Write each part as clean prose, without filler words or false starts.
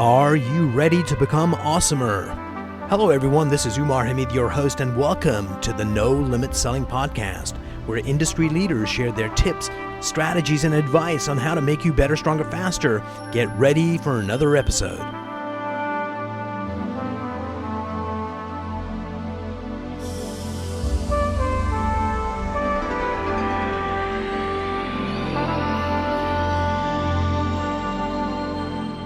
Are you ready to become awesomer? Hello everyone, this is Umar Hamid, your host, and welcome to the No Limit Selling Podcast, where industry leaders share their tips, strategies, and advice on how to make you better, stronger, faster. Get ready for another episode.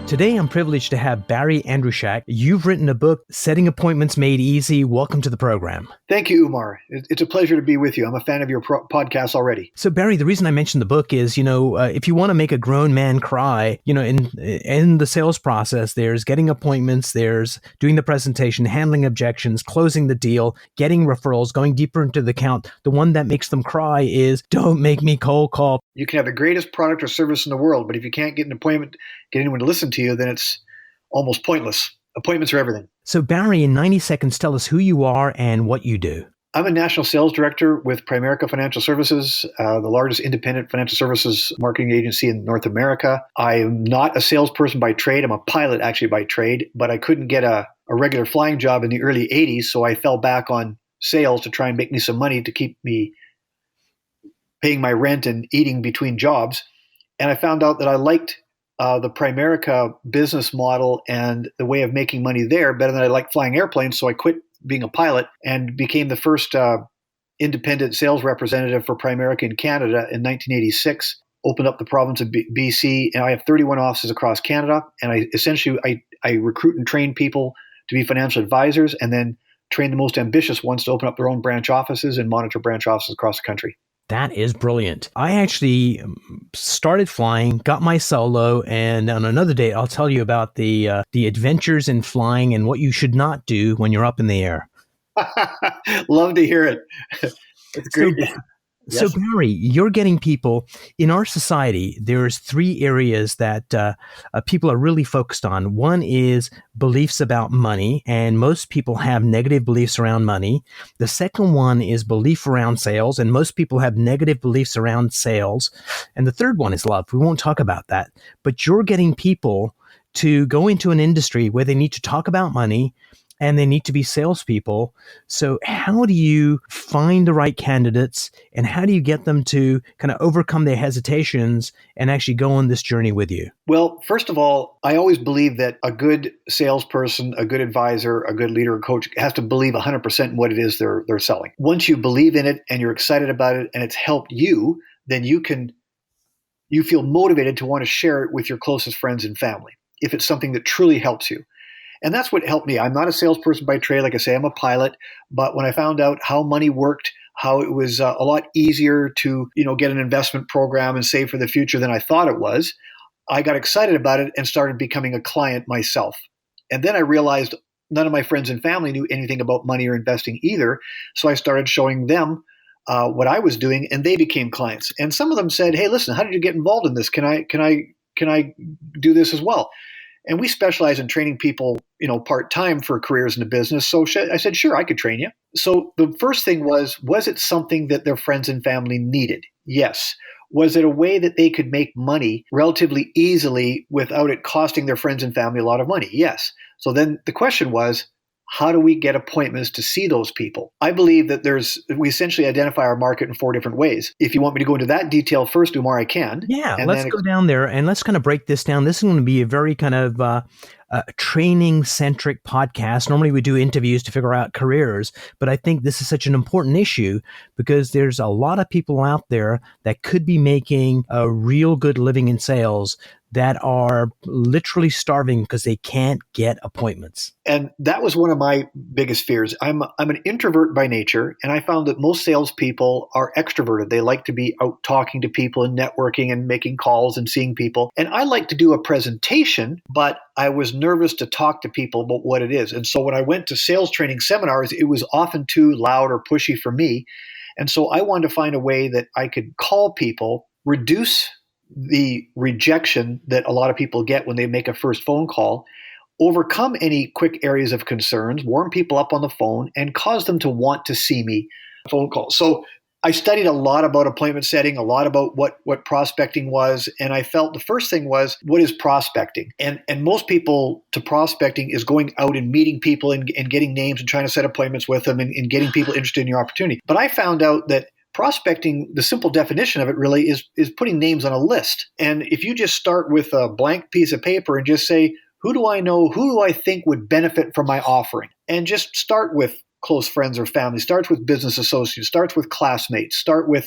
Today, I'm privileged to have Barry Andruschak. You've written a book, Setting Appointments Made Easy. Welcome to the program. Thank you, Umar. It's a pleasure to be with you. I'm a fan of your podcast already. So, Barry, the reason I mentioned the book is, if you want to make a grown man cry, in the sales process, there's getting appointments, there's doing the presentation, handling objections, closing the deal, getting referrals, going deeper into the account. The one that makes them cry is, don't make me cold call. You can have the greatest product or service in the world, but if you can't get an appointment, get anyone to listen to you, then it's almost pointless. Appointments are everything. So Barry, in 90 seconds, tell us who you are and what you do. I'm a national sales director with Primerica Financial Services, the largest independent financial services marketing agency in North America. I am not a salesperson by trade. I'm a pilot actually by trade, but I couldn't get a regular flying job in the early 80s, so I fell back on sales to try and make me some money to keep me paying my rent and eating between jobs. And I found out that I liked the Primerica business model and the way of making money there better than I liked flying airplanes. So I quit being a pilot and became the first independent sales representative for Primerica in Canada in 1986. Opened up the province of BC, and I have 31 offices across Canada. And I recruit and train people to be financial advisors, and then train the most ambitious ones to open up their own branch offices and monitor branch offices across the country. That is brilliant. I actually started flying, got my solo, and on another day, I'll tell you about the adventures in flying and what you should not do when you're up in the air. Love to hear it. It's great. So Barry, you're getting people in our society. There's three areas that people are really focused on. One is beliefs about money, and most people have negative beliefs around money. The second one is belief around sales, and most people have negative beliefs around sales. And the third one is love. We won't talk about that, but you're getting people to go into an industry where they need to talk about money and they need to be salespeople. So how do you find the right candidates, and how do you get them to kind of overcome their hesitations and actually go on this journey with you? Well, first of all, I always believe that a good salesperson, a good advisor, a good leader or coach has to believe 100% in what it is they're selling. Once you believe in it and you're excited about it and it's helped you, then you feel motivated to want to share it with your closest friends and family if it's something that truly helps you. And that's what helped me. I'm not a salesperson by trade. Like I say, I'm a pilot. But when I found out how money worked, how it was a lot easier to, get an investment program and save for the future than I thought it was, I got excited about it and started becoming a client myself. And then I realized none of my friends and family knew anything about money or investing either. So I started showing them what I was doing, and they became clients. And some of them said, "Hey, listen, how did you get involved in this? Can I do this as well?" And we specialize in training people, part-time for careers in the business. So I said, sure, I could train you. So the first thing was it something that their friends and family needed? Yes. Was it a way that they could make money relatively easily without it costing their friends and family a lot of money? Yes. So then the question was, how do we get appointments to see those people? I believe that we essentially identify our market in 4 different ways. If you want me to go into that detail first, Umar, I can. Yeah, let's go down there and let's kind of break this down. This is going to be a very kind of training-centric podcast. Normally we do interviews to figure out careers, but I think this is such an important issue because there's a lot of people out there that could be making a real good living in sales that are literally starving because they can't get appointments. And that was one of my biggest fears. I'm an introvert by nature, and I found that most salespeople are extroverted. They like to be out talking to people and networking and making calls and seeing people. And I like to do a presentation, but I was nervous to talk to people about what it is. And so when I went to sales training seminars, it was often too loud or pushy for me. And so I wanted to find a way that I could call people, reduce the rejection that a lot of people get when they make a first phone call, overcome any quick areas of concerns, warm people up on the phone, and cause them to want to see me phone call. So I studied a lot about appointment setting, a lot about what prospecting was, and I felt the first thing was, what is prospecting? And most people to prospecting is going out and meeting people and getting names and trying to set appointments with them and getting people interested in your opportunity. But I found out that prospecting, the simple definition of it really is putting names on a list. And if you just start with a blank piece of paper and just say, who do I know, who do I think would benefit from my offering? And just start with close friends or family, starts with business associates, starts with classmates,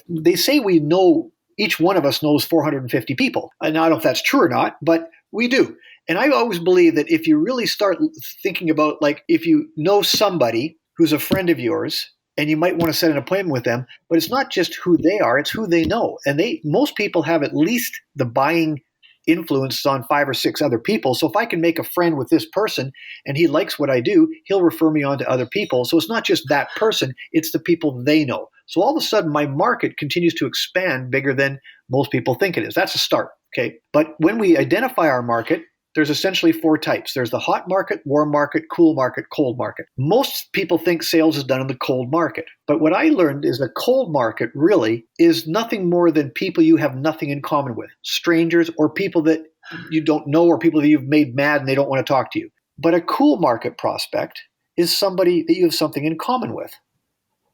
they say we know, each one of us knows 450 people. And I don't know if that's true or not, but we do. And I always believe that if you really start thinking about, like, if you know somebody who's a friend of yours, and you might want to set an appointment with them, but it's not just who they are, it's who they know. And most people have at least the buying influence on 5 or 6 other people. So if I can make a friend with this person and he likes what I do, he'll refer me on to other people. So it's not just that person, it's the people they know. So all of a sudden my market continues to expand bigger than most people think it is. That's a start. Okay. But when we identify our market, there's essentially 4 types. There's the hot market, warm market, cool market, cold market. Most people think sales is done in the cold market. But what I learned is the cold market really is nothing more than people you have nothing in common with, strangers or people that you don't know or people that you've made mad and they don't want to talk to you. But a cool market prospect is somebody that you have something in common with.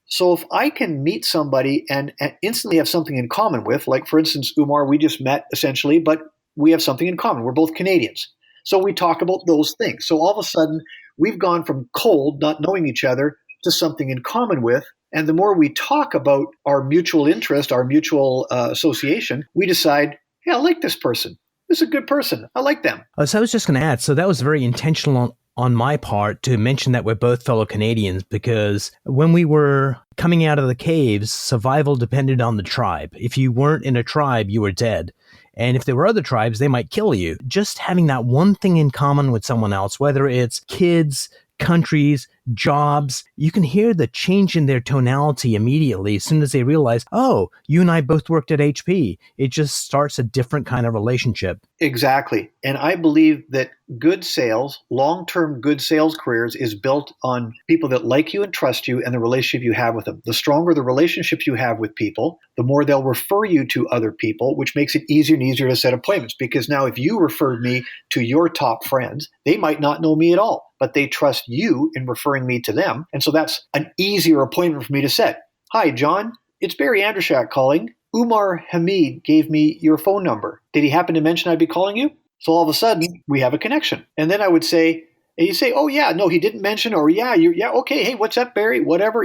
So if I can meet somebody and instantly have something in common with, like for instance, Umar, we just met essentially, but we have something in common. We're both Canadians. So we talk about those things. So all of a sudden, we've gone from cold, not knowing each other, to something in common with. And the more we talk about our mutual interest, our mutual association, we decide, hey, I like this person. This is a good person. I like them. So I was just going to add, so that was very intentional on my part to mention that we're both fellow Canadians, because when we were coming out of the caves, survival depended on the tribe. If you weren't in a tribe, you were dead. And if there were other tribes, they might kill you. Just having that one thing in common with someone else, whether it's kids, countries, jobs, you can hear the change in their tonality immediately as soon as they realize, oh, you and I both worked at HP. It just starts a different kind of relationship. Exactly. And I believe that good sales, long-term good sales careers is built on people that like you and trust you and the relationship you have with them. The stronger the relationships you have with people, the more they'll refer you to other people, which makes it easier and easier to set appointments. Because now if you referred me to your top friends, they might not know me at all, but they trust you in referring me to them. And so that's an easier appointment for me to set. Hi, John. It's Barry Andruschak calling. Umar Hamid gave me your phone number. Did he happen to mention I'd be calling you? So all of a sudden, we have a connection. And then I would say, and you say, oh, yeah, no, he didn't mention, or yeah, okay, hey, what's up, Barry? Whatever,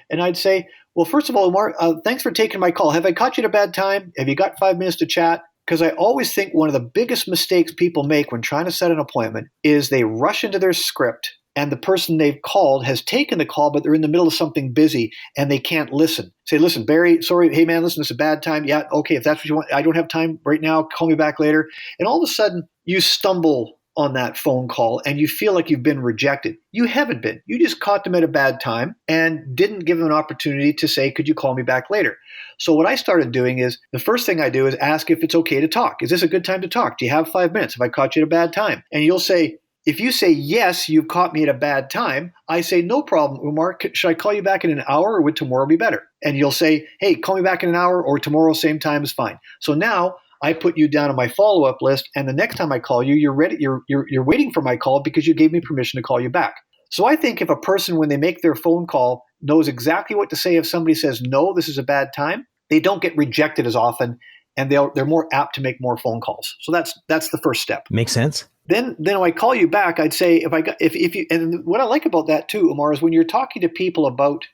And I'd say, well, first of all, Umar, thanks for taking my call. Have I caught you at a bad time? Have you got 5 minutes to chat? Because I always think one of the biggest mistakes people make when trying to set an appointment is they rush into their script and the person they've called has taken the call, but they're in the middle of something busy and they can't listen. Say, listen, Barry, sorry, hey man, listen, it's a bad time. Yeah, okay, if that's what you want, I don't have time right now, call me back later. And all of a sudden, you stumble on that phone call and you feel like you've been rejected. You haven't been. You just caught them at a bad time and didn't give them an opportunity to say, could you call me back later? So what I started doing is, the first thing I do is ask if it's okay to talk. Is this a good time to talk? Do you have 5 minutes? Have I caught you at a bad time? And you'll say, if you say, yes, you've caught me at a bad time, I say, no problem, Umar. Should I call you back in an hour or would tomorrow be better? And you'll say, hey, call me back in an hour or tomorrow, same time is fine. So now I put you down on my follow-up list. And the next time I call you, you're ready. You're waiting for my call because you gave me permission to call you back. So I think if a person, when they make their phone call, knows exactly what to say if somebody says, no, this is a bad time, they don't get rejected as often and they're more apt to make more phone calls. So that's the first step. Makes sense. Then when I call you back, I'd say if you, and what I like about that too, Umar, is when you're talking to people about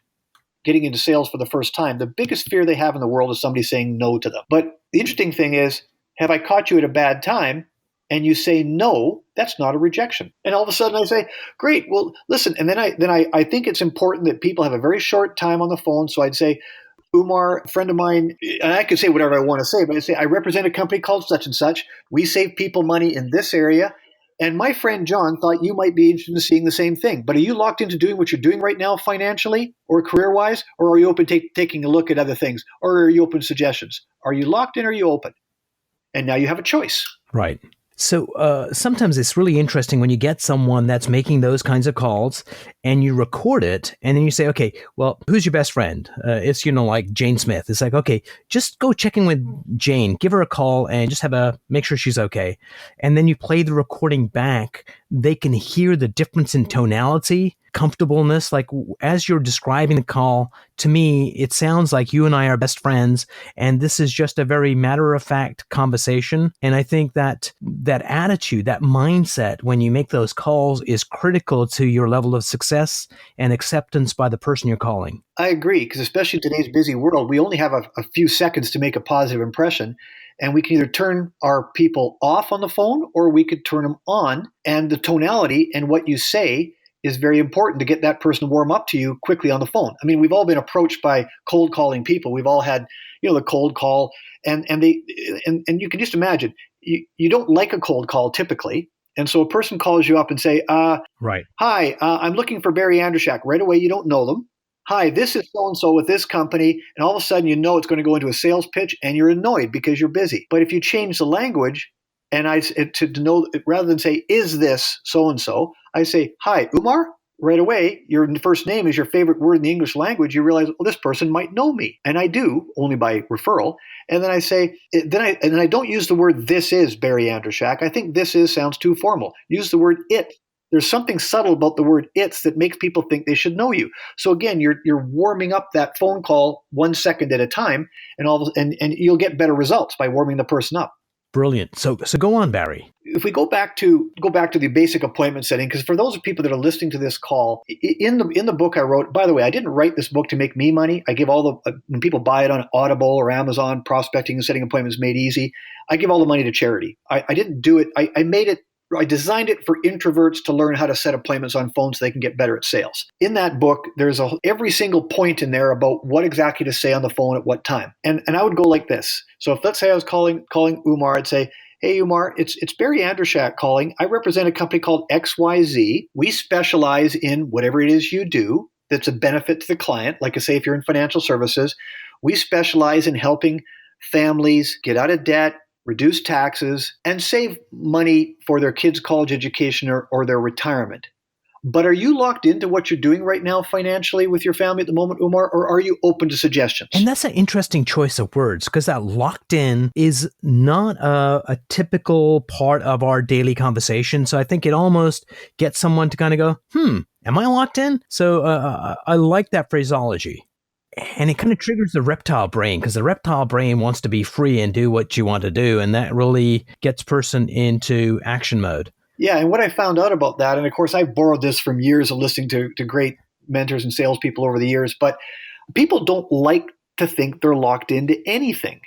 getting into sales for the first time, the biggest fear they have in the world is somebody saying no to them. But the interesting thing is, have I caught you at a bad time? And you say no, that's not a rejection. And all of a sudden I say, great, well, listen. And then I think it's important that people have a very short time on the phone. So I'd say, Umar, a friend of mine, and I could say whatever I want to say, but I say, I represent a company called such and such. We save people money in this area. And my friend John thought you might be interested in seeing the same thing. But are you locked into doing what you're doing right now financially or career-wise? Or are you open to taking a look at other things? Or are you open to suggestions? Are you locked in or are you open? And now you have a choice. Right. So sometimes it's really interesting when you get someone that's making those kinds of calls and you record it and then you say, okay, well, who's your best friend? It's, like Jane Smith. It's like, okay, just go check in with Jane, give her a call and just make sure she's okay. And then you play the recording back. They can hear the difference in tonality, comfortableness. Like as you're describing the call, to me, it sounds like you and I are best friends. And this is just a very matter of fact conversation. And I think that attitude, that mindset when you make those calls is critical to your level of success and acceptance by the person you're calling. I agree, because especially in today's busy world, we only have a few seconds to make a positive impression. And we can either turn our people off on the phone or we could turn them on. And the tonality and what you say is very important to get that person to warm up to you quickly on the phone. I mean, we've all been approached by cold calling people. We've all had, the cold call, and you can just imagine you don't like a cold call typically. And so a person calls you up and say, Right. hi, I'm looking for Barry Andruschak. Right away, you don't know them. Hi, this is so-and-so with this company. And all of a sudden, it's going to go into a sales pitch and you're annoyed because you're busy. But if you change the language and to know, rather than say, is this so-and-so, I say, hi, Umar. Right away, your first name is your favorite word in the English language. You realize, well, this person might know me. And I do, only by referral. And then I say, I don't use the word this is Barry Andruschak. I think this is sounds too formal. Use the word it. There's something subtle about the word it's that makes people think they should know you. So again, you're warming up that phone call 1 second at a time, and you'll get better results by warming the person up. Brilliant. So go on, Barry. If we go back to the basic appointment setting, because for those people that are listening to this call, in the book I wrote, by the way, I didn't write this book to make me money. I give when people buy it on Audible or Amazon, prospecting and setting appointments made easy, I give all the money to charity. I didn't do it. I designed it for introverts to learn how to set appointments on phones so they can get better at sales. In that book, there's every single point in there about what exactly to say on the phone at what time. And I would go like this. So if, let's say I was calling Umar, I'd say, hey, Umar, it's Barry Andruschak calling. I represent a company called XYZ. We specialize in whatever it is you do that's a benefit to the client. Like I say, if you're in financial services, we specialize in helping families get out of debt, reduce taxes, and save money for their kids' college education or their retirement. But are you locked into what you're doing right now financially with your family at the moment, Umar, or are you open to suggestions? And that's an interesting choice of words, because that locked in is not a typical part of our daily conversation. So I think it almost gets someone to kind of go, am I locked in? So I like that phraseology. And it kind of triggers the reptile brain, because the reptile brain wants to be free and do what you want to do. And that really gets person into action mode. Yeah. And what I found out about that, and of course, I've borrowed this from years of listening to great mentors and salespeople over the years, but people don't like to think they're locked into anything.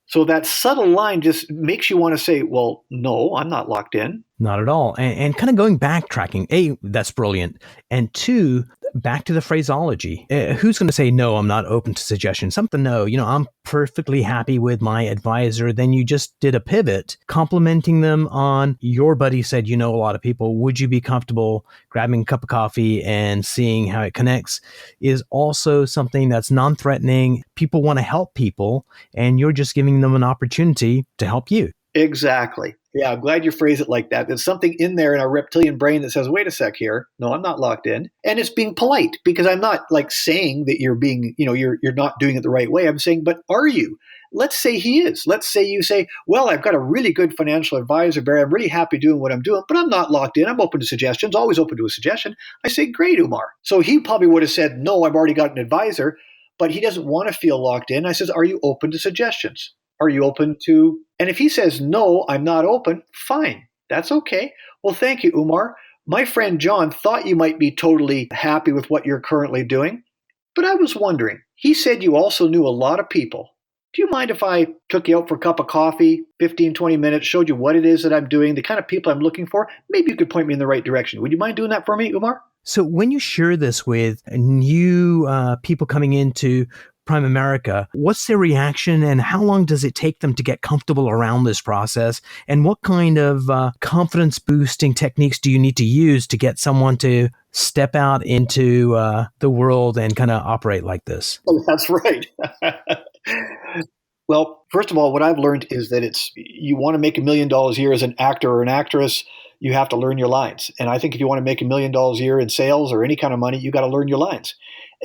So that subtle line just makes you want to say, well, no, I'm not locked in. Not at all. And kind of going backtracking. A, that's brilliant. And two, back to the phraseology. Who's going to say, no, I'm not open to suggestions? Something, no, I'm perfectly happy with my advisor. Then you just did a pivot, complimenting them on, your buddy said, a lot of people, would you be comfortable grabbing a cup of coffee and seeing how it connects, is also something that's non-threatening. People want to help people, and you're just giving them an opportunity to help you. Exactly. Yeah, I'm glad you phrase it like that. There's something in there in our reptilian brain that says, wait a sec here. No, I'm not locked in. And it's being polite, because I'm not like saying that you're being, you're not doing it the right way. I'm saying, but are you? Let's say he is. Let's say you say, well, I've got a really good financial advisor, Barry. I'm really happy doing what I'm doing, but I'm not locked in. I'm open to suggestions, always open to a suggestion. I say, great, Umar. So he probably would have said, no, I've already got an advisor, but he doesn't want to feel locked in. I says, are you open to suggestions? Are you open to, and if he says, no, I'm not open, fine. That's okay. Well, thank you, Umar. My friend John thought you might be totally happy with what you're currently doing, but I was wondering, he said you also knew a lot of people. Do you mind if I took you out for a cup of coffee, 15, 20 minutes, showed you what it is that I'm doing, the kind of people I'm looking for? Maybe you could point me in the right direction. Would you mind doing that for me, Umar? So when you share this with new people coming into Primerica, what's their reaction, and how long does it take them to get comfortable around this process? And what kind of confidence boosting techniques do you need to use to get someone to step out into the world and kind of operate like this? Oh, that's right. Well, first of all, what I've learned is that you want to make $1 million a year as an actor or an actress, you have to learn your lines. And I think if you want to make $1 million a year in sales or any kind of money, you got to learn your lines.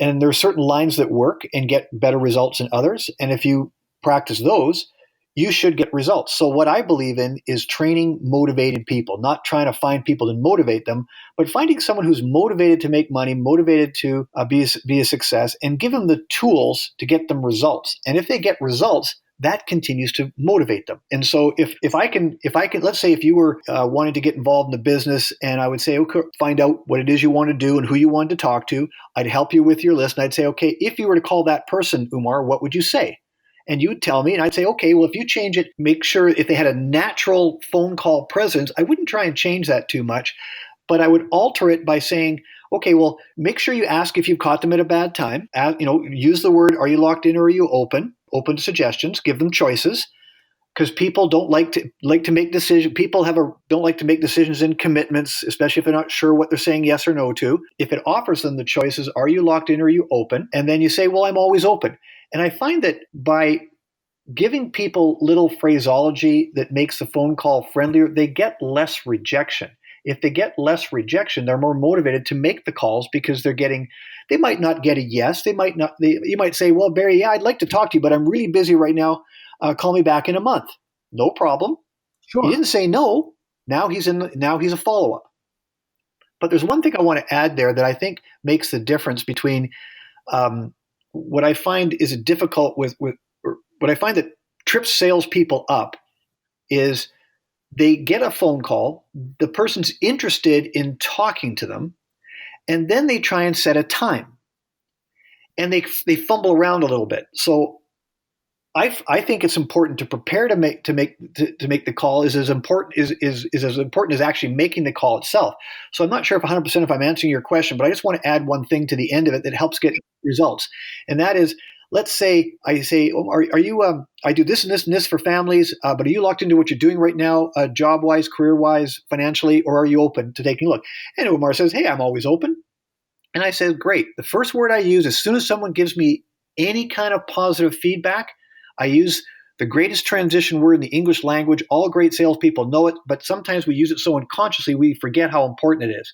And there are certain lines that work and get better results than others. And if you practice those, you should get results. So what I believe in is training motivated people, not trying to find people and motivate them, but finding someone who's motivated to make money, motivated to be a success, and give them the tools to get them results. And if they get results, that continues to motivate them. And so if I can, let's say if you were wanting to get involved in the business, and I would say, okay, find out what it is you want to do and who you wanted to talk to, I'd help you with your list. And I'd say, okay, if you were to call that person, Umar, what would you say? And you would tell me, and I'd say, okay, well, if you change it, make sure if they had a natural phone call presence, I wouldn't try and change that too much, but I would alter it by saying, okay, well, make sure you ask if you've caught them at a bad time. Use the word, are you locked in or are you open? Open to suggestions, give them choices, because people don't like to make decisions. People don't like to make decisions in commitments, especially if they're not sure what they're saying yes or no to. If it offers them the choices, are you locked in or are you open? And then you say, well, I'm always open. And I find that by giving people little phraseology that makes the phone call friendlier, they get less rejection. If they get less rejection, they're more motivated to make the calls because they might not get a yes. You might say, well, Barry, yeah, I'd like to talk to you, but I'm really busy right now. Call me back in a month. No problem. Sure. He didn't say no. Now he's a follow-up. But there's one thing I want to add there that I think makes the difference between what I find is difficult what I find that trips salespeople up is they get a phone call, the person's interested in talking to them, and then they try and set a time, and they fumble around a little bit. So I think it's important to prepare to make the call is as important as actually making the call itself. So I'm not sure if 100% if I'm answering your question, but I just want to add one thing to the end of it that helps get results, and that is, let's say I say, oh, are you? I do this and this and this for families, but are you locked into what you're doing right now, job wise, career wise, financially, or are you open to taking a look? And Umar says, hey, I'm always open. And I said, great. The first word I use as soon as someone gives me any kind of positive feedback, I use the greatest transition word in the English language. All great salespeople know it, but sometimes we use it so unconsciously we forget how important it is.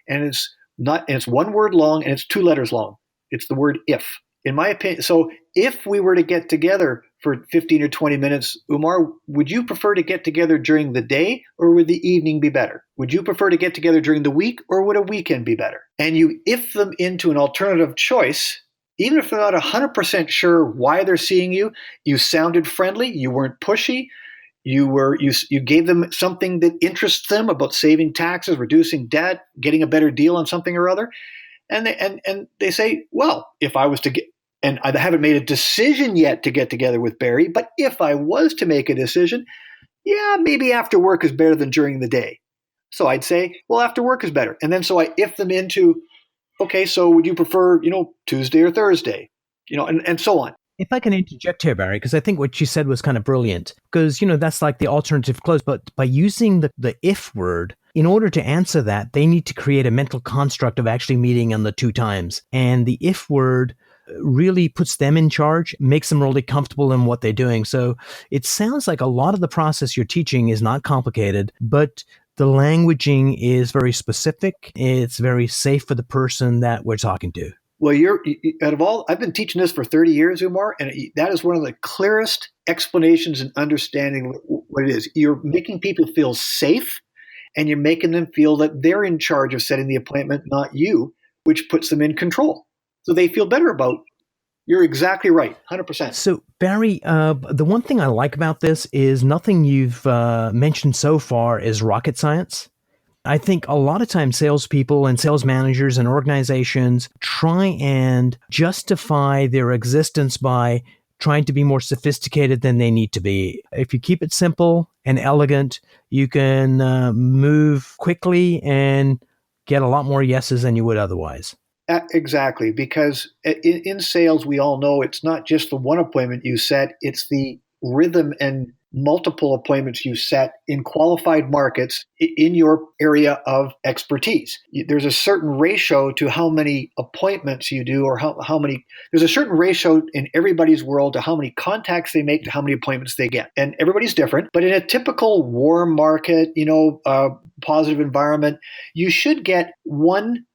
And it's one word long and it's 2 letters long. It's the word if. In my opinion, so if we were to get together for 15 or 20 minutes, Umar, would you prefer to get together during the day or would the evening be better? Would you prefer to get together during the week or would a weekend be better? And you if them into an alternative choice, even if they're not 100% sure why they're seeing you, you sounded friendly, you weren't pushy, you gave them something that interests them about saving taxes, reducing debt, getting a better deal on something or other. And they say, well, if I was to get, and I haven't made a decision yet to get together with Barry, but if I was to make a decision, yeah, maybe after work is better than during the day. So I'd say, well, after work is better. And then so I if them into, okay, so would you prefer, Tuesday or Thursday, and so on. If I can interject here, Barry, because I think what you said was kind of brilliant, because, that's like the alternative clause, but by using the if word, in order to answer that, they need to create a mental construct of actually meeting on the 2 times. And the if word really puts them in charge, makes them really comfortable in what they're doing. So it sounds like a lot of the process you're teaching is not complicated, but the languaging is very specific. It's very safe for the person that we're talking to. Well, I've been teaching this for 30 years, Umar, and that is one of the clearest explanations and understanding what it is. You're making people feel safe, and you're making them feel that they're in charge of setting the appointment, not you, which puts them in control. So they feel better about. You're exactly right, 100%. So, Barry, the one thing I like about this is nothing you've mentioned so far is rocket science. I think a lot of times salespeople and sales managers and organizations try and justify their existence by trying to be more sophisticated than they need to be. If you keep it simple and elegant, you can move quickly and get a lot more yeses than you would otherwise. Exactly, because in sales, we all know it's not just the one appointment you set, it's the rhythm and multiple appointments you set in qualified markets in your area of expertise. There's a certain ratio to how many appointments you do, or how many, there's a certain ratio in everybody's world to how many contacts they make to how many appointments they get. And everybody's different, but in a typical warm market, positive environment, you should get one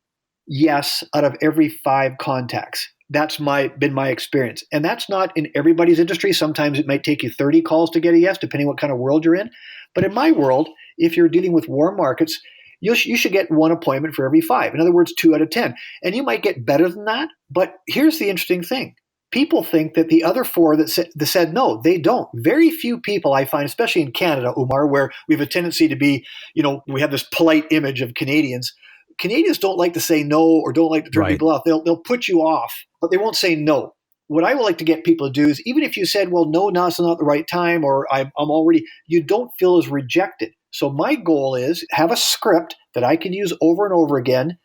yes out of every 5 contacts. That's been my experience. And that's not in everybody's industry. Sometimes it might take you 30 calls to get a yes, depending what kind of world you're in. But in my world, if you're dealing with warm markets, you should get 1 appointment for every 5. In other words, 2 out of 10. And you might get better than that. But here's the interesting thing. People think that the other 4 that said no, they don't. Very few people I find, especially in Canada, Umar, where we have a tendency to be, we have this polite image of Canadians. Canadians don't like to say no, or don't like to turn people off. They'll put you off, but they won't say no. What I would like to get people to do is, even if you said, well, no, now's not the right time, or I'm already, you don't feel as rejected. So my goal is have a script that I can use over and over again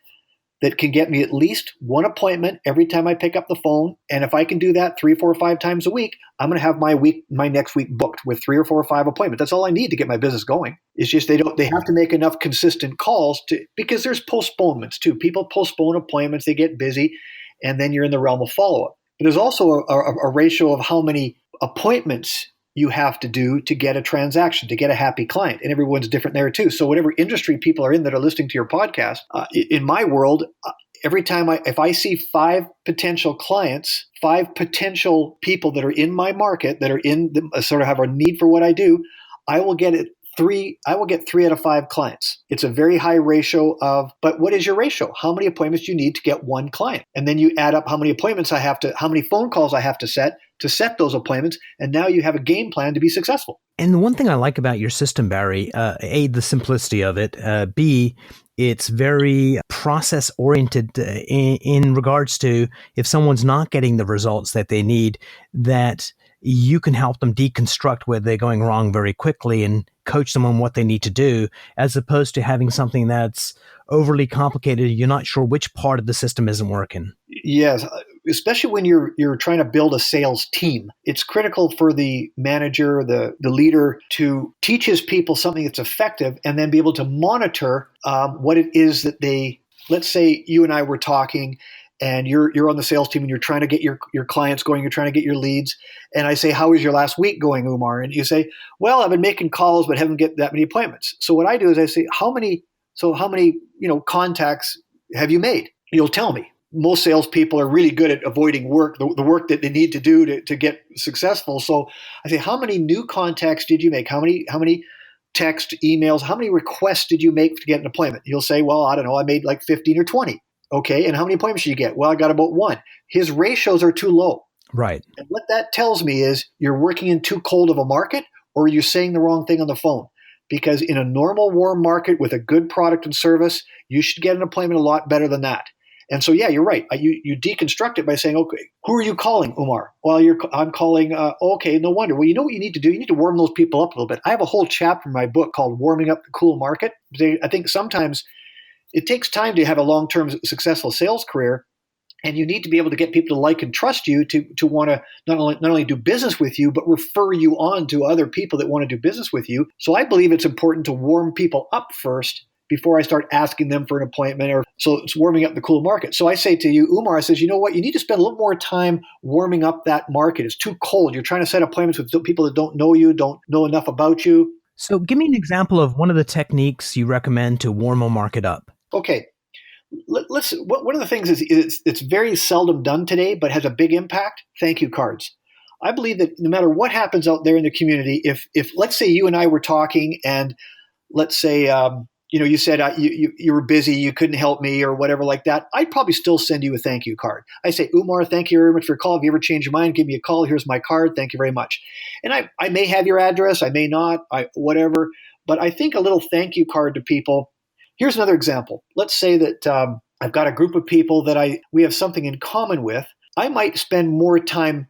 that can get me at least 1 appointment every time I pick up the phone. And if I can do that 3, 4, 5 times a week, I'm going to have my next week booked with 3 or 4 or 5 appointments. That's all I need to get my business going. It's just they have to make enough consistent calls because there's postponements too. People postpone appointments, they get busy, and then you're in the realm of follow-up. But there's also a ratio of how many appointments you have to do to get a transaction, to get a happy client. And everyone's different there too. So whatever industry people are in that are listening to your podcast, in my world, every time if I see 5 potential clients, 5 potential people that are in my market, that are sort of have a need for what I do, I will get 3 out of 5 clients. It's a very high ratio but what is your ratio? How many appointments do you need to get 1 client? And then you add up how many how many phone calls I have to set those appointments. And now you have a game plan to be successful. And the one thing I like about your system, Barry, A, the simplicity of it, B, it's very process oriented in regards to if someone's not getting the results that they need, that you can help them deconstruct where they're going wrong very quickly and coach them on what they need to do, as opposed to having something that's overly complicated. You're not sure which part of the system isn't working. Yes, especially when you're trying to build a sales team. It's critical for the manager, the leader, to teach his people something that's effective and then be able to monitor what it is that let's say you and I were talking and you're on the sales team and you're trying to get your clients going, you're trying to get your leads. And I say, how is your last week going, Umar? And you say, well, I've been making calls, but haven't get that many appointments. So what I do is I say, how many contacts have you made? You'll tell me. Most salespeople are really good at avoiding work, the work that they need to do to get successful. So I say, how many new contacts did you make? How many text, emails, how many requests did you make to get an appointment? You'll say, well, I don't know, I made like 15 or 20. Okay, and how many appointments did you get? Well, I got about 1. His ratios are too low. Right. And what that tells me is you're working in too cold of a market, or you're saying the wrong thing on the phone. Because in a normal warm market with a good product and service, you should get an appointment a lot better than that. And so, yeah, you're right. You deconstruct it by saying, okay, who are you calling, Umar? Well, I'm calling, okay, no wonder. Well, you know what you need to do? You need to warm those people up a little bit. I have a whole chapter in my book called Warming Up the Cool Market. I think sometimes it takes time to have a long-term successful sales career, and you need to be able to get people to like and trust you to want to not only do business with you, but refer you on to other people that want to do business with you. So I believe it's important to warm people up first before I start asking them for an appointment. So it's warming up the cool market. So I say to you, Umar, I says, you know what? You need to spend a little more time warming up that market. It's too cold. You're trying to set appointments with people that don't know you, don't know enough about you. So give me an example of one of the techniques you recommend to warm a market up. Okay. One of the things is it's very seldom done today, but has a big impact. Thank you cards. I believe that no matter what happens out there in the community, if let's say you and I were talking, and let's say you said you were busy, you couldn't help me, or whatever like that, I'd probably still send you a thank you card. I say, Umar, thank you very much for your call. If you ever change your mind, give me a call. Here's my card. Thank you very much. And I may have your address, I may not, whatever. But I think a little thank you card to people. Here's another example. Let's say that I've got a group of people that we have something in common with. I might spend more time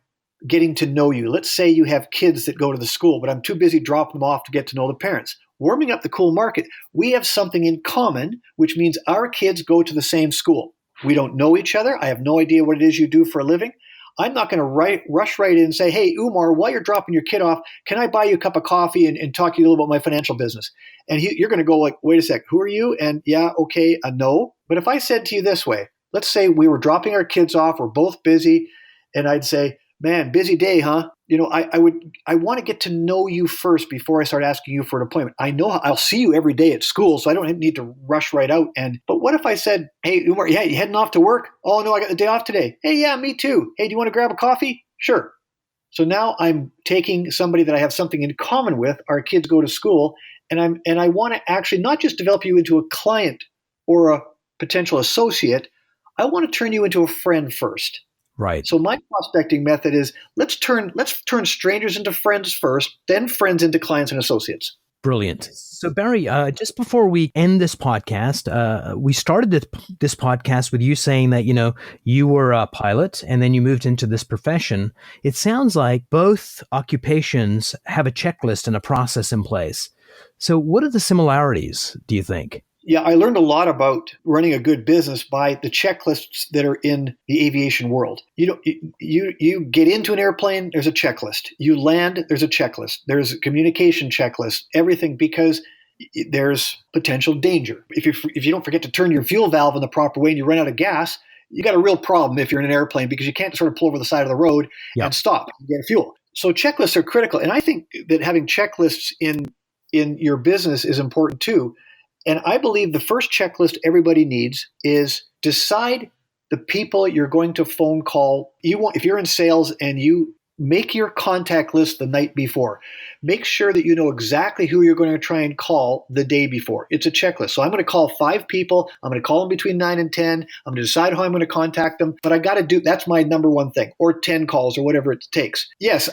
getting to know you. Let's say you have kids that go to the school, but I'm too busy dropping them off to get to know the parents. Warming up the cool market. We have something in common, which means our kids go to the same school. We don't know each other. I have no idea what it is you do for a living. I'm not going to rush right in and say, hey, Umar, while you're dropping your kid off, can I buy you a cup of coffee and talk to you a little about my financial business? And you're going to go like, wait a sec, who are you? And yeah, okay, no. But if I said to you this way, let's say we were dropping our kids off, we're both busy, and I'd say, man, busy day, huh? I want to get to know you first before I start asking you for an appointment. I know I'll see you every day at school, so I don't need to rush right out. But what if I said, hey, Umar, yeah, you heading off to work? Oh, no, I got the day off today. Hey, yeah, me too. Hey, do you want to grab a coffee? Sure. So now I'm taking somebody that I have something in common with. Our kids go to school, and I want to actually not just develop you into a client or a potential associate. I want to turn you into a friend first. Right. So my prospecting method is let's turn strangers into friends first, then friends into clients and associates. Brilliant. So Barry, just before we end this podcast, we started this podcast with you saying that, you were a pilot and then you moved into this profession. It sounds like both occupations have a checklist and a process in place. So what are the similarities, do you think? Yeah, I learned a lot about running a good business by the checklists that are in the aviation world. You get into an airplane, there's a checklist. You land, there's a checklist. There's a communication checklist, everything, because there's potential danger. If you don't forget to turn your fuel valve in the proper way and you run out of gas, you got a real problem if you're in an airplane, because you can't sort of pull over the side of the road and stop and get fuel. So checklists are critical. And I think that having checklists in your business is important too. And I believe the first checklist everybody needs is decide the people you're going to phone call. If you're in sales and you make your contact list the night before, make sure that you know exactly who you're going to try and call the day before. It's a checklist. So I'm going to call 5 people. I'm going to call them between 9 and 10. I'm going to decide how I'm going to contact them. But I got to that's my number one thing, or 10 calls or whatever it takes. Yes,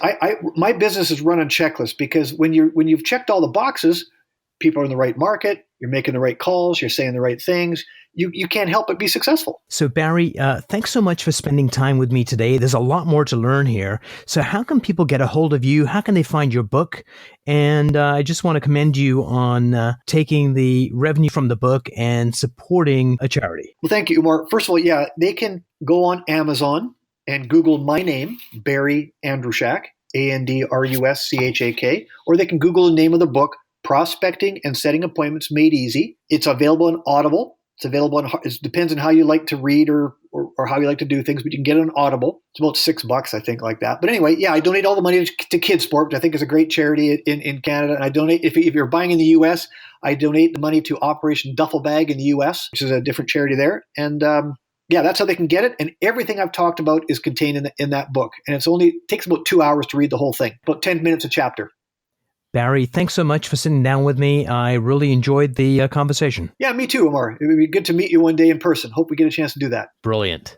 my business is run on checklists, because when you've checked all the boxes, people are in the right market, you're making the right calls, you're saying the right things, you can't help but be successful. So Barry, thanks so much for spending time with me today. There's a lot more to learn here. So how can people get a hold of you? How can they find your book? And I just want to commend you on taking the revenue from the book and supporting a charity. Well, thank you, Umar. First of all, yeah, they can go on Amazon and Google my name, Barry Andruschak, Andruschak, or they can Google the name of the book, Prospecting and Setting Appointments Made Easy. It's available on Audible. It's available on, it depends on how you like to read or how you like to do things, but you can get it on Audible. It's about $6, I think, like that. But anyway, yeah, I donate all the money to Kidsport, which I think is a great charity in Canada. And I donate, if you're buying in the U.S., I donate the money to Operation Duffel Bag in the U.S., which is a different charity there. And yeah, that's how they can get it. And everything I've talked about is contained in that book. And it takes about 2 hours to read the whole thing, about 10 minutes a chapter. Barry, thanks so much for sitting down with me. I really enjoyed the conversation. Yeah, me too, Omar. It would be good to meet you one day in person. Hope we get a chance to do that. Brilliant.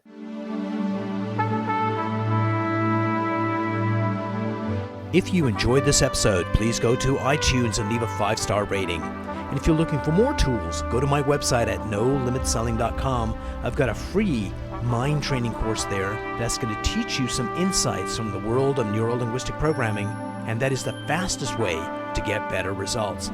If you enjoyed this episode, please go to iTunes and leave a 5-star rating. And if you're looking for more tools, go to my website at nolimitselling.com. I've got a free mind training course there that's going to teach you some insights from the world of neuro-linguistic programming, and that is the fastest way to get better results.